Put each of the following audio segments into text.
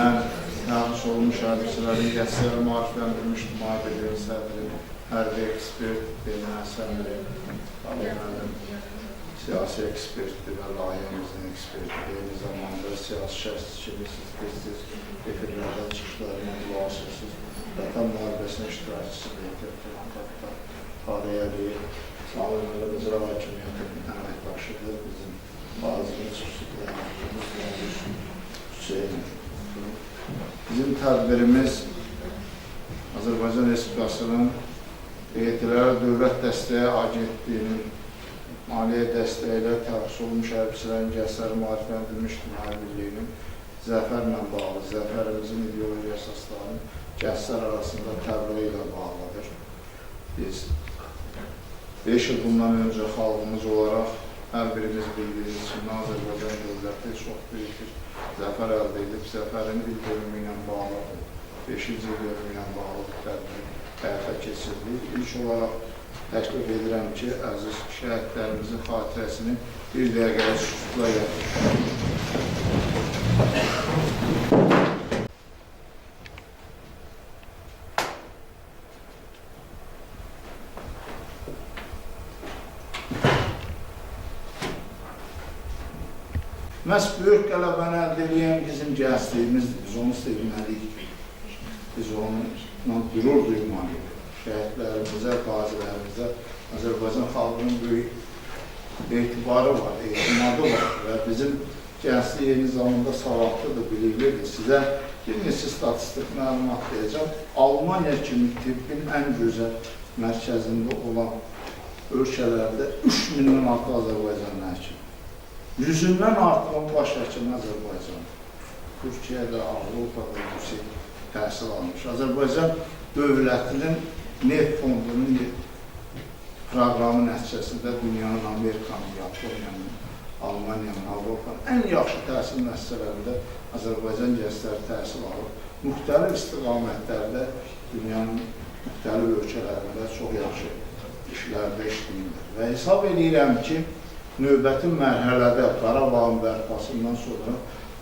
mən təxris olmuş hadiçilərin gəzsələr maarifləndirilmiş ictimai birliyin sədri, hərbi ekspert, Beynə Həsənli, müəllim, siyasi ekspertdir və layihəmizin ekspertidir. Eyni zamanda siyasi şəxs kimi siz tez-tez efirlərdə çıxışlarına qulaq asırsınız. Vətən müharibəsinin iştirakçısıdır, Kapitan Xariyəli, Sağlı Məlli İcra Hakimiyyətinin əməkdaşıdır, bizim bazımız Hüseyin. Bizim tədbirimiz Azərbaycan Respublikasının Qeydilərə Dövlət Dəstəyi Agentliyinin maliyyə dəstəyi ilə təxsis olmuş hərbçilərin gəzsələri maarifləndirilmiş ictimai birliyinin zəfərlə bağlı, zəfərimizin ideoloji əsaslarının gəzsər arasında təbliği ilə bağlıdır. Biz 5 il bundan öncə xalqımız olaraq hər birimiz bildiyimiz kimi Azərbaycan dövləti çox böyük bir zəfər əldə edib, zəfərin il bölümü ilə bağlıdır. 5-ci il bölümü ilə bağlı tədbir həyata keçirdik. İlk olaraq təklif edirəm ki, əziz şəhidlərimizin xatirəsini bir dəqiqəyə sükutla yatırıq. Məhz böyük qələbəni əldə edən bizim gəncliyimizdir, biz onu sevməliyik. Biz onunla qürur duymalıyıq. Şəhidlərimizə, qazilərimizə Azərbaycan xalqının böyük etibarı var, etimadı var və bizim gənclik eyni zamanda savadlıdır, biliklidir. Sizə bir neçə statistik məlumat deyəcəm. Almaniya kimi tibbin ən gözəl mərkəzində olan ölkələrdə 3000-dən artıq Azərbaycanlı həkim. 100-dən artıq baş həkimi Azərbaycan. Türkiyədə, Avropada yüksək təhsil almış. Azərbaycan dövlətinin neft fondunun proqramı nəticəsində dünyanın, Amerikanın, Yaponiyanın, Almaniyanın, Avropanın ən yaxşı təhsil müəssisələrində Azərbaycan gəncləri təhsil alır. Müxtəlif istiqamətlərdə dünyanın müxtəlif ölkələrində çox yaxşı işlərdə işləyirlər. Və hesab edirəm ki, növbəti mərhələdə Qarabağın bərpasından sonra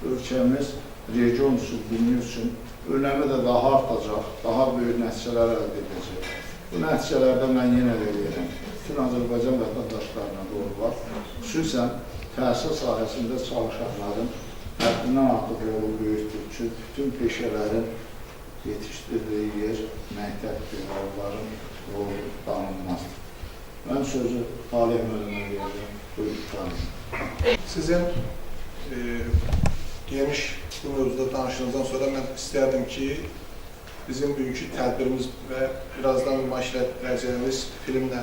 ölkəmiz region üçün, dünya üçün önəmi də daha artacaq, daha böyük nəticələr əldə edəcək. Bu nəticələrdə mən yenə də deyirəm, bütün Azərbaycan vətəndaşlarına doğru var. Xüsusən təhsil sahəsində çalışanların həddindən artıq yolu böyükdür ki, bütün peşələrin yetişdirdiyi yer məktəbdir, onların yolu tanınmazdır. Mən sözü Talih müəllimə verirəm. Sizin geniş bu mövzuda danışdığınızdan sonra mən istərdim ki, bizim bugünkü tədbirimiz və birazdan nümayiş edəcəyimiz filmlə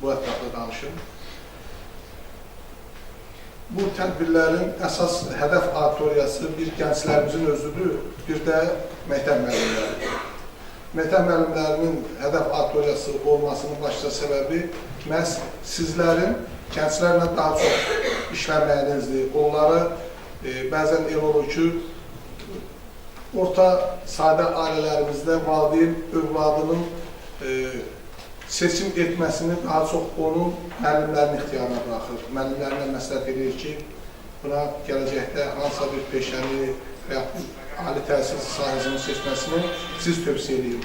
bu ətrafda danışın. Bu tədbirlərin əsas hədəf auditoriyası bir gənclərimizin özüdür, bir də məktəb müəllimləridir. Məktəb müəllimlərinin hədəf auditoriyası olmasının başlıca səbəbi məhz sizlərin gənclərlə daha çox işləməyinizdir. Onları bəzən el olur ki, orta sadə ailələrimizdə valideyn övladının seçim etməsini daha çox onun müəllimlərin ixtiyarına bıraxır. Müəllimlərinə məsləhət edir ki, buna gələcəkdə hansısa bir peşəni və ali təhsil sahəsinin seçməsini siz tövsiyə edin.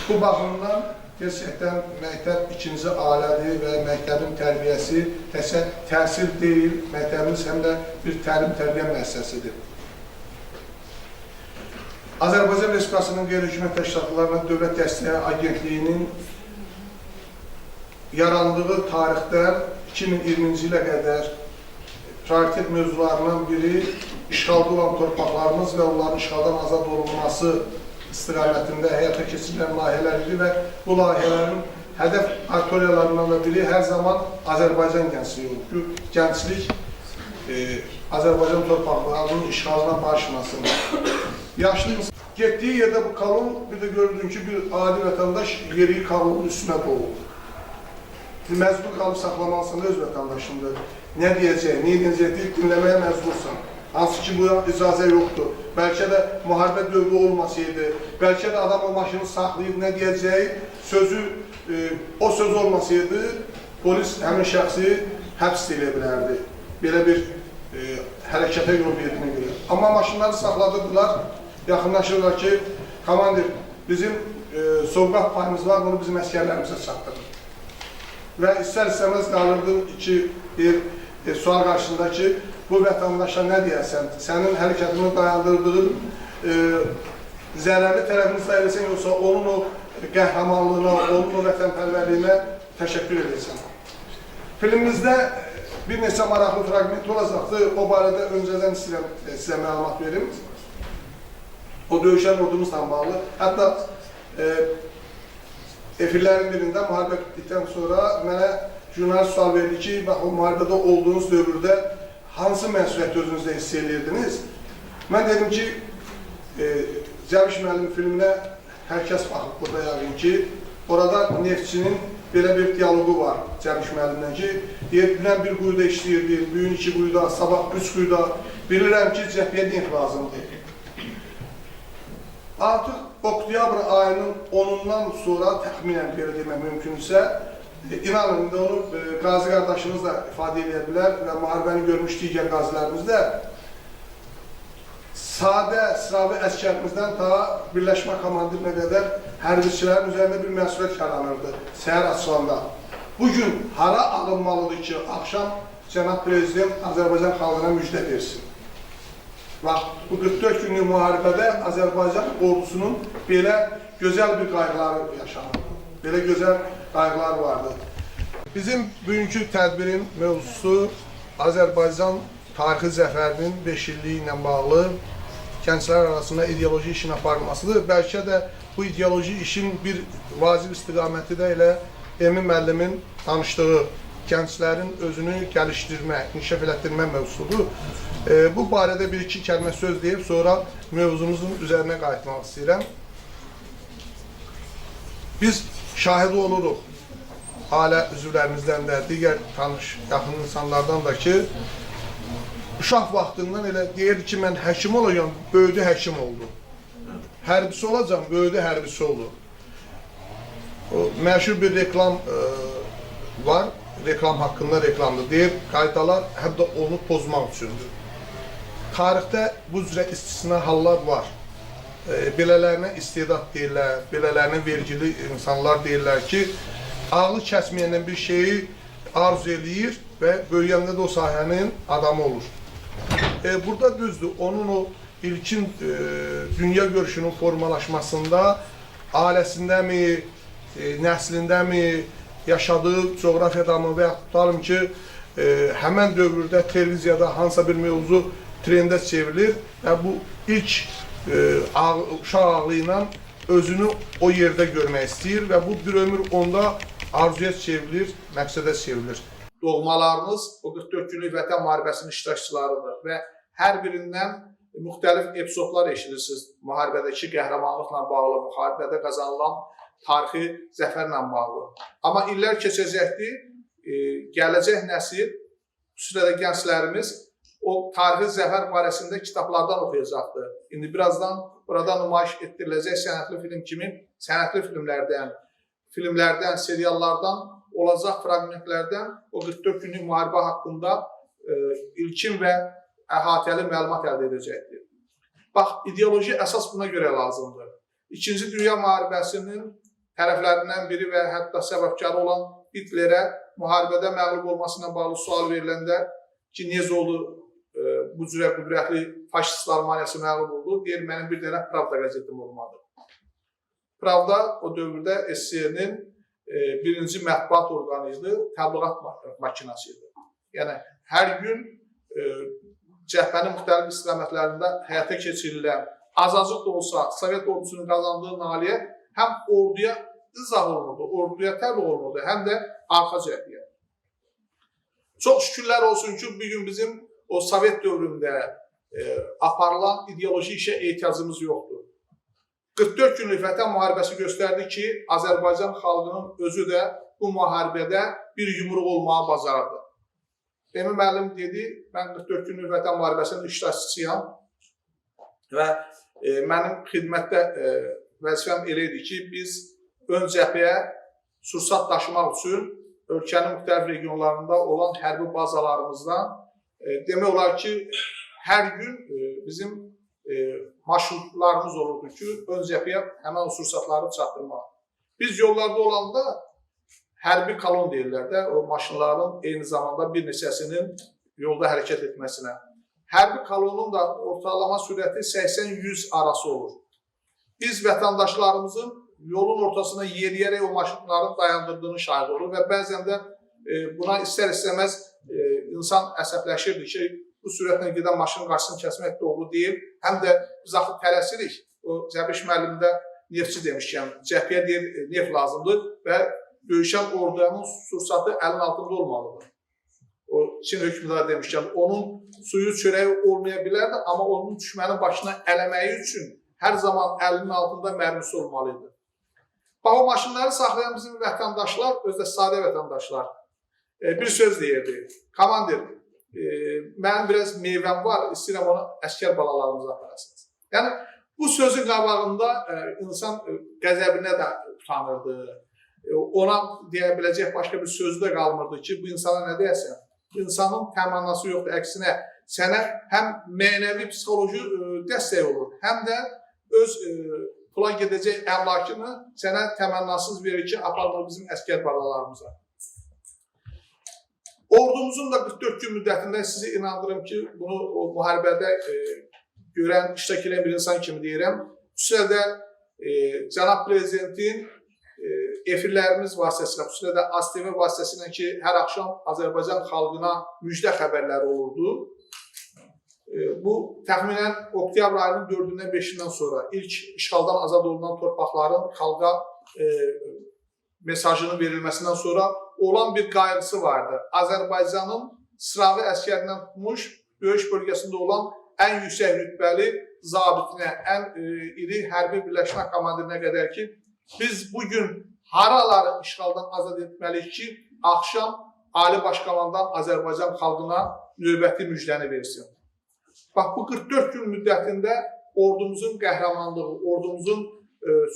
Bu baxımdan gerçəkdən məktəb ikinci ailədir və məktəbin tərbiyəsi təhsil deyil, məktəbimiz həm də bir təlim-tərbiyə müəssisəsidir. Azərbaycan Respublikasının qeyri-hökumət təşkilatlarına Dövlət Dəstəyi Agentliyinin yarandığı tarixdən 2020-ci ilə qədər prioritet mövzularından biri işğalda olan torpaqlarımız və onların işğaldan azad olunması istiqamətində həyata keçirilən layihələr idi və bu layihələrin hədəf auditoriyalarından da biri hər zaman Azərbaycan gəncliyi olub. Gənclik Azərbaycan torpaqlarının işğalına barışmasında. Yaşlı insan getdiyi yerdə bu kolon, bir də gördüyün ki, bir adi vətəndaş yeri kolonun üstünə doğulur. Məcbur qalıb saxlamalısın öz vətəndaşında. Nə deyəcək, nə edəcək deyib dinləməyə məcbursan. Hansı ki, bu icazə yoxdur. Bəlkə də müharibə dövrü olmasaydı, bəlkə də adam o maşını saxlayıb nə deyəcək, sözü, o söz olmasaydı, polis həmin şəxsi həbs edə bilərdi. Belə bir hərəkətə yol verdiyinə görə. Amma maşınları saxladılar yaxınlaşırlar ki, komandir, bizim sovqat payımız var, bunu bizim əskərlərimizə çatdırır. Və istər-istəməz qalırdı ki, bir sual qarşısında ki, bu vətəndaşa nə deyəsən, sənin hərəkətini dayandırdığın zərərli tərəfini sayılırsan, yoxsa onun o qəhrəmanlığına, onun o vətənpərvərliyinə təşəkkür edirsən. Filmimizdə bir neçə maraqlı fragment olacaqdır, o barədə öncədən sizə məlumat verim. O döyüşən ordumuzla bağlı. Hətta efirlərin birində müharibə bitdikdən sonra mənə jurnalist sual verdi ki, bax, o müharibədə olduğunuz dövrdə hansı məsuliyyəti özünüzdə hiss edirdiniz? Mən dedim ki, Cəbiş müəllim filminə hər kəs baxıb burada yəqin ki, orada neftçinin belə bir diyalogu var Cəbiş müəllimlə ki, deyir, dünən bir quyuda işləyirdim, bugün 2 quyuda, sabah 3 quyuda, bilirəm ki, cəbhəyə neft lazımdır. Artıq oktyabr ayının 10-undan sonra təxminən belə demək mümkünsə, inanın, indi onu qazi qardaşımız da ifadə edə bilər və müharibəni görmüş digər qazilərimiz də sadə, sıravi əskərimizdən ta birləşmə komandirinə qədər hərbiçilərin üzərində bir məsuliyyət yaranırdı səhər açılanda. Bugün hara alınmalıdır ki, axşam Cənab Prezident Azərbaycan xalqına müjdə versin. Bax, bu 44 günlük müharibədə Azərbaycan ordusunun belə gözəl bir qayğıları yaşanırdı. Belə gözəl qayğılar vardı. Bizim bugünkü tədbirin mövzusu Azərbaycan tarixi zəfərinin 5 illiyi ilə bağlı gənclər arasında ideoloji işin aparılmasıdır. Bəlkə də bu ideoloji işin bir vacib istiqaməti də elə Emin müəllimin danışdığı gənclərin özünü gəlişdirmə, inkişaf elətdirmə mövzusudur. Bu barədə bir-iki kəlmə söz deyib, sonra mövzumuzun üzərinə qayıtmaq istəyirəm. Biz şahid oluruq, ailə üzvlərimizdən də, digər tanış, yaxın insanlardan da ki, uşaq vaxtından elə deyirdi ki, mən həkim olacağım, böyüdü həkim oldu. Hərbisi olacağım, böyüdü hərbisi oldu. Məşhur bir reklam var, reklam haqqında reklamdır. Deyir, qaydalar həm də onu pozmaq üçündür. Tarixdə bu cürə istisna hallar var. Belələrinə istedad deyirlər, belələrinə vergili insanlar deyirlər ki, ağlı kəsməyəndən bir şeyi arzu eləyir və böyüyəndə də o sahənin adamı olur. Burada düzdür, onun o ilkin dünya görüşünün formalaşmasında ailəsindəmi, nəslindəmi, yaşadığı coğrafiyadamı və yaxud tutalım ki, həmən dövrdə televiziyada hansısa bir mövzu trendə çevrilir və bu ilk uşaq ağlı ilə özünü o yerdə görmək istəyir və bu bir ömür onda arzuya çevrilir, məqsədə çevrilir. Doğmalarımız o 44 günlük vətən müharibəsinin iştirakçılarıdır və hər birindən müxtəlif epizodlar eşidirsiniz müharibədəki qəhrəmanlıqla bağlı, müharibədə qazanılan tarixi zəfərlə bağlı. Amma illər keçəcəkdir, gələcək nəsil, xüsusilə də gənclərimiz o tarixi zəfər barəsində kitablardan oxuyacaqdır. İndi birazdan burada nümayiş etdiriləcək sənətli film kimi sənətli filmlərdən, seriallardan, olacaq fragmentlərdən o 44 günlük müharibə haqqında ilkin və əhatəli məlumat əldə edəcəkdir. Bax, ideoloji əsas buna görə lazımdır. İkinci Dünya müharibəsinin tərəflərindən biri və hətta səbəbkarı olan Hitlerə müharibədə məğlub olmasına bağlı sual veriləndə ki, necə oldu bu cürə qüdrətli faşist Almaniyası məğlub oldu, deyir, mənim bir dənə Pravda qəzetim olmadı. Pravda o dövrdə SSR-nin birinci mətbuat orqanı idi, təbliğat makinası idi. Yəni, hər gün cəhbənin müxtəlif istiqamətlərində həyata keçirilən, azacıq da olsa Sovet ordusunun qazandığı nailiyyət həm orduya izah olunurdu, orduya təbliğ olunurdu, həm də arxa cəhbiyə. Çox şükürlər olsun ki, bugün bizim o Sovet dövründə aparılan ideoloji işə ehtiyacımız yoxdur. 44 günlük vətən müharibəsi göstərdi ki, Azərbaycan xalqının özü də bu müharibədə bir yumruq olmağı bacardı. Emin müəllim dedi, mən 44 günlük vətən müharibəsinin iştirakçısıyam və mənim xidmətdə vəzifəm elə idi ki, biz ön cəbhəyə sursat daşımaq üçün ölkənin müxtəlif regionlarında olan hərbi bazalarımızdan demək olar ki, hər gün bizim marşrutlarımız olurdu ki, ön cəbhəyə həmən o sursatları çatdırmaq. Biz yollarda olanda hərbi kolon deyirlər də, o maşınların eyni zamanda bir neçəsinin yolda hərəkət etməsinə. Hərbi kolonun da ortalama sürəti 80-100 arası olur. Biz vətəndaşlarımızın yolun ortasına yeriyərək o maşınların dayandırdığını şahid olur və bəzən də buna istər-istəməz insan əsəbləşirdi ki, bu sürətlə gedən maşının qarşısını kəsmək doğru deyil. Həm də biz axı tələsirik. O Cəbiş müəllimdə neftçi demişkən, cəbhəyə deyir, neft lazımdır və döyüşən orduyanın sursatı əlin altında olmalıdır. O Çin hökmdarı demişkən, onun suyu çörəyi olmaya bilərdi, amma onun düşmənin başına eləməyi üçün hər zaman əlinin altında mərmisi olmalıydı. Bax, o maşınları saxlayan bizim vətəndaşlar, özdə sadə vətəndaşlar, bir söz deyirdi. Komandir, mənim biraz meyvəm var, istəyirəm onu əskər balalarımıza aparasınız. Yəni, bu sözün qabağında insan qəzəbinə də utanırdı. Ona deyə biləcək başqa bir sözü də qalmırdı ki, bu insana nə deyəsən? İnsanın təmannası yoxdur, əksinə sənə həm mənəvi, psixoloji dəstək olur, həm də öz pula gedəcək əmlakını sənə təmənnasız verir ki, aparılır bizim əskər balalarımıza. Ordumuzun da 44 gün müddətində sizi inandırım ki, bunu o müharibədə görən, iştirak edən bir insan kimi deyirəm. Xüsusilə də Cənab Prezidentin efirlərimiz vasitəsilə, xüsusilə də ASTV vasitəsilə ki, hər axşam Azərbaycan xalqına müjdə xəbərləri olurdu. Bu, təxminən oktyabr ayının 4-dən 5-dən sonra ilk işğaldan azad olunan torpaqların xalqa mesajının verilməsindən sonra olan bir qayğısı vardı. Azərbaycanın sıravi əskərindən tutmuş, döyüş bölgəsində olan ən yüksək rütbəli zabitinə, ən iri hərbi birləşmə komandirinə qədər ki, biz bugün haraları işğaldan azad etməliyik ki, axşam Ali Başkomandan Azərbaycan xalqına növbəti müjdəni versin. Bax, bu 44 gün müddətində ordumuzun qəhrəmanlığı, ordumuzun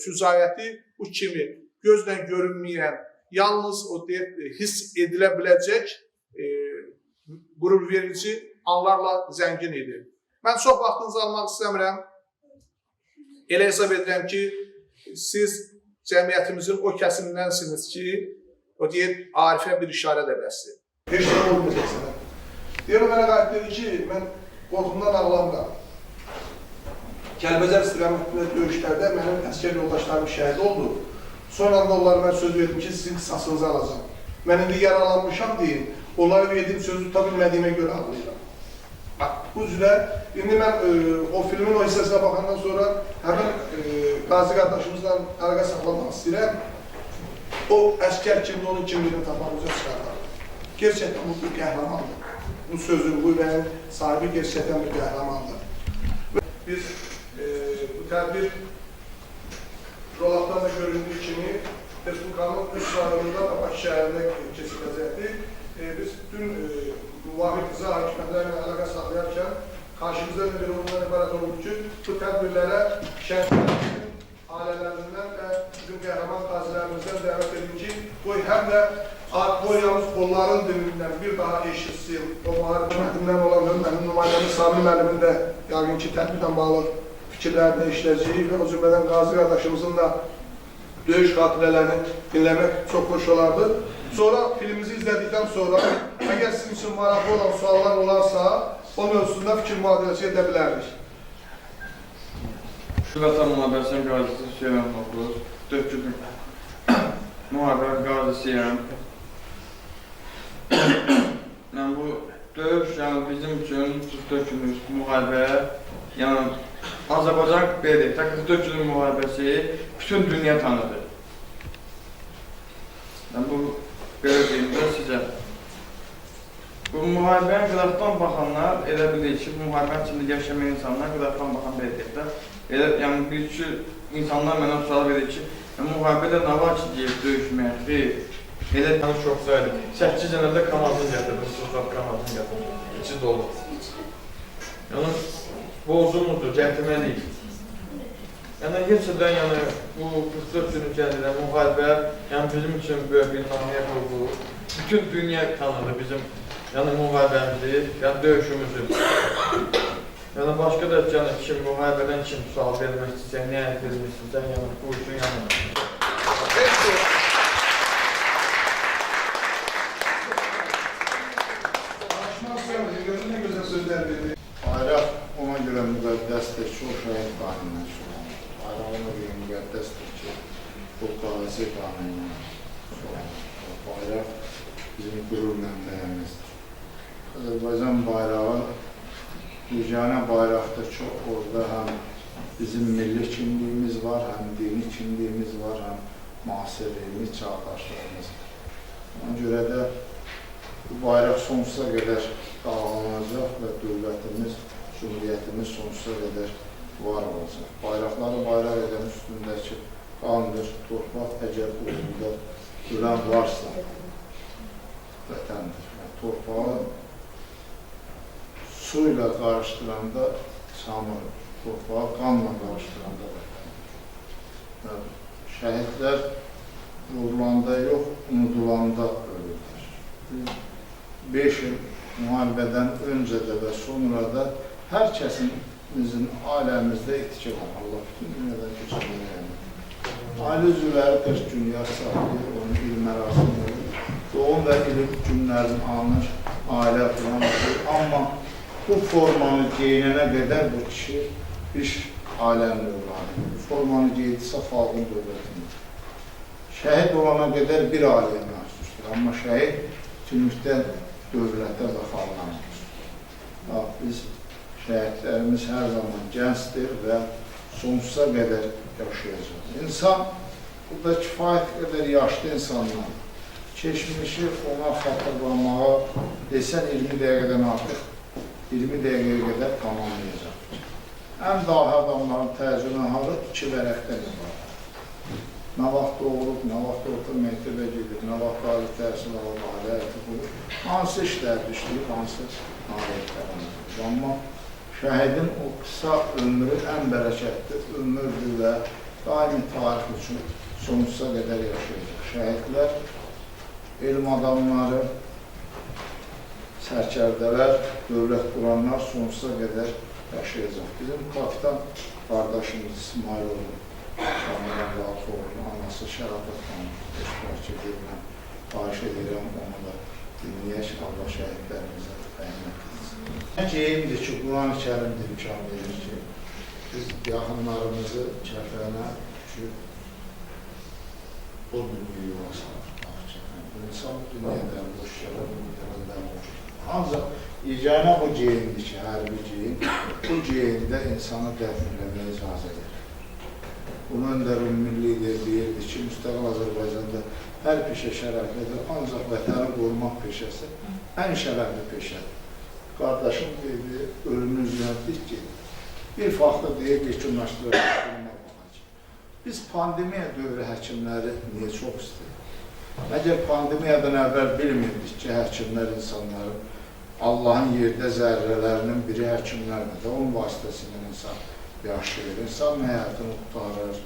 süzayəti bu kimi gözlə görünməyən, yalnız o hiss edilə biləcək qürur verici anlarla zəngin idi. Mən çox vaxtınızı almaq istəmirəm. Elə hesab edirəm ki, siz cəmiyyətimizin o kəsimindənsiniz ki, o deyir, Arifə bir işarə də bəsdir. Heç şey olmayacaq sənə. Deyirəm, mənə qayıt dedi ki, mən qorxumdan ağlamıram. Kəlbəcər istiqamətində döyüşlərdə mənim əskər yoldaşlarım şəhid oldu. Sonra da onlara mən söz verdim ki, sizin qısasınızı alacağım. Mən indi yaralanmışam deyim, onlara verdiğim sözü tuta bilmədiyimə görə ağlayıram. Bu üzrə, indi mən o filmin o hissəsinə baxandan sonra həmin qazi qardaşımızla əlaqə saxlamaq istəyirəm. O əskər kimdir, onun kimliyini tapmağımıza çıxarlar. Gerçəkdən bu bir qəhrəmandır. Bu sözün, bu ürəyin sahibi gerçəkdən bir qəhrəmandır. Biz bu tədbir Rolaqdan da göründüyü kimi Respublikanın üst sahibində da Bakı şəhərində keçiriləcəkdir. Biz bütün müvafiq qıza hakimiyyətlərlə əlaqə saxlayarkən qarşımızda bir ondan ibarət oldu ki, bu tədbirlərə şəhərlərimizin ailələrindən və bizim qəhrəman qazilərimizdən dəvət edin ki, qoy həm də Boyamız onların dilindən bir daha eşitsin. O müharibə mətnindən olan mənim nümayəndəmin Sabri müəllimin də yəqin ki, tədbirlə bağlı fikirlərini işləyəcəyik və o cümlədən qazi qardaşımızın da döyüş xatirələrini dinləmək çox xoş olardı. Sonra filmimizi izlədikdən sonra əgər sizin üçün maraqlı olan suallar olarsa, o mövzusunda fikir mühadiləsi edə bilərik. Vətən müharibəsinin qazisi Süleyman Oğuz, 4 gün müharibə qazisiyəm. Yəni bu döyüş bizim üçün 44 günlük müharibəyə, yəni Azərbaycan belə, 44 günlük müharibəsi bütün dünya tanıdı. Yəni bu belə deyim də sizə. Bu müharibəyə qıraqdan baxanlar elə bilir ki, müharibənin içində yaşamayan insanlar qıraqdan baxan belə deyirlər. Elə, yəni bir iki insanlar mənə sual verir ki, müharibədə nə var ki, deyib döyüşməyə, xeyr. Elə çox saydı. 8 dənədə kamazın gətirdim, sursat kamazın gətirdim. İçi dolu. Yəni, borcumuzdur, gətirməliyik. Yəni, gerçəkdən, yəni, bu 44 günü gəlir, müharibə, yəni bizim üçün böyük bir nahiyyət oldu. Bütün dünya tanıdı bizim, yəni müharibəmizi, yəni döyüşümüzü. Ya da başqa da yəni kim müharibədən kim sual vermək istəyirsə, nə vermişsinsə, yəni buyursun yanına. Ne güzel sözler dedi. Bayraq ona görə müqəddəsdir ki, o şəhid qanunla sorulur. Bayraq ona görə müqəddəsdir ki, o qazi qanunla sorulur. Bayraq bizim qürur mənbəyimizdir. Azərbaycan bayrağı yeganə bayraqdır ki, orada həm bizim milli kimliyimiz var, həm dini kimliyimiz var, həm müasirliyimiz, çağdaşlığımız var. Ona görə də bu bayraq sonsuza qədər qalacaq və dövlətimiz, cumhuriyyətimiz sonsuza qədər var olacaq. Bayraqları bayraq edən üstündəki qandır, torpaq əgər uğrunda ölən varsa vətəndir. Torpağı su ilə qarışdıranda çamur, torpağı qanla qarışdıranda vətəndir. Şəhidlər vurulanda yox, unudulanda ölürlər. 5 il müharibədən öncə də və sonra da hər kəsimizin ailəmizdə itki var. Allah bütün dünyadan keçirməyəm. Ailə üzvləri 40 gün yar saxlayır, onun il mərasimi olur. Doğum və ilim günlərini alınır, ailə kuranır. Amma bu formanı geyinənə qədər bu kişi bir ailənin övladı. Bu formanı geyindirsə xalqın dövlətidir. Şəhid olana qədər bir ailəyə məxsusdur. Amma şəhid bütünlükdə dövlətə və xalqa məxsusdur. Biz şəhidlərimiz hər zaman gəncdir və sonsuza qədər yaşayacaq. İnsan, burada kifayət qədər yaşlı insanlar, keçmişi ona xatırlamağa desən 20 dəqiqədən artıq, 20 dəqiqəyə qədər tamamlayacaq. Ən dahi adamların təzyiqini halı 2 vərəqdən ibarət. Nə vaxt doğulub, nə vaxt orta məktəbə gedir, nə vaxt ali təhsil alıb, ali həyatı qurur, hansı işlər düşdüyür, hansı nailiyyətlərini. Amma şəhidin o qısa ömrü ən bərəkətli ömürdür və daimi tarix üçün sonsuza qədər yaşayacaq. Şəhidlər, elm adamları, sərkərdələr, dövlət quranlar sonsuza qədər yaşayacaq. Bizim kapitan qardaşımız İsmail oldu. Şamilə Rafoğlu'nun anası Şərafət xanım iştirak edirəm. Xahiş edirəm, onu da dinləyək, Allah şəhidlərimizə rəhmət etsin. Geyimdir ki, Quran-ı Kərimdə imkan verir ki, biz yaxınlarımızı kəfənə ki, o dünyayı yola salır. Bu insan dünyadan boş gəlir, dünyadan boş gəlir. Ancaq yeganə bu geyimdir ki, hərbi geyim, bu geyimdə insanı dəfn eləməyə icazə verir. Bunun öndər milli deyirdi ki, müstəqil Azərbaycanda hər peşə şərəflidir, ancaq vətəni qorumaq peşəsi ən şərəfli peşədir. Qardaşım deyildi, ölümün üzrə dik gedir. Bir faktı deyir, yekunlaşdırılır. Biz pandemiya dövrü həkimləri niyə çox istəyir? Əgər pandemiyadan əvvəl bilmirdik ki, həkimlər insanların Allahın yerdə zərrələrinin biri həkimlərdir. Onun vasitəsilə insan yaşayır, insan həyatını qurtarır,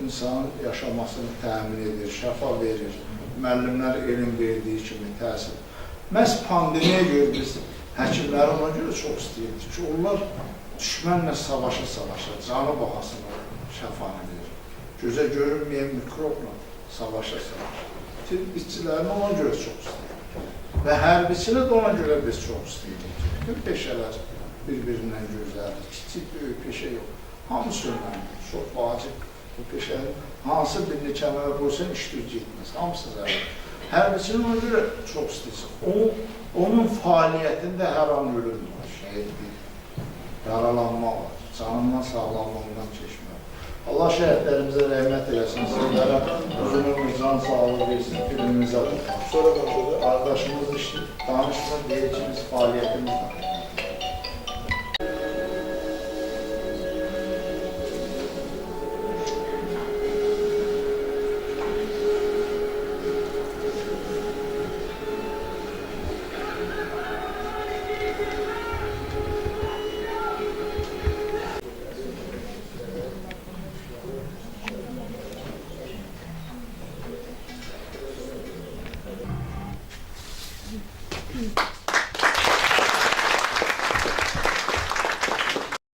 insanın yaşamasını təmin edir, şəfa verir, müəllimlər elm verdiyi kimi təhsil. Məhz pandemiya görə biz həkimləri ona görə çox istəyirdik ki, onlar düşmənlə savaşa, canı baxasına şəfanı verir. Gözə görünməyən mikrobla savaşa. Tibb işçilərini ona görə çox istəyirdik. Və hərbiçini də ona görə biz çox istəyirdik. Bütün peşələr bir-birindən gözlərdir. Kiçik, böyük peşə yox. Hamısı önləmdir. Çox vacib bu peşənin. Hansı birini kəmərə qoysan işdir getməz. Hamısı zərər. Hərbiçinin ona görə çox istəyirsin. Onun fəaliyyətində hər an ölüm var, şəhidlik, yaralanma var, canından sağlamlığından keçmək. Allah şəhidlərimizə rəhmət eləsin, sizlərə uzun ömür, can sağlığı versin, filmimizə var. Sonra qardaşımız işi danışmır, deyir ki, biz fəaliyyətimiz var.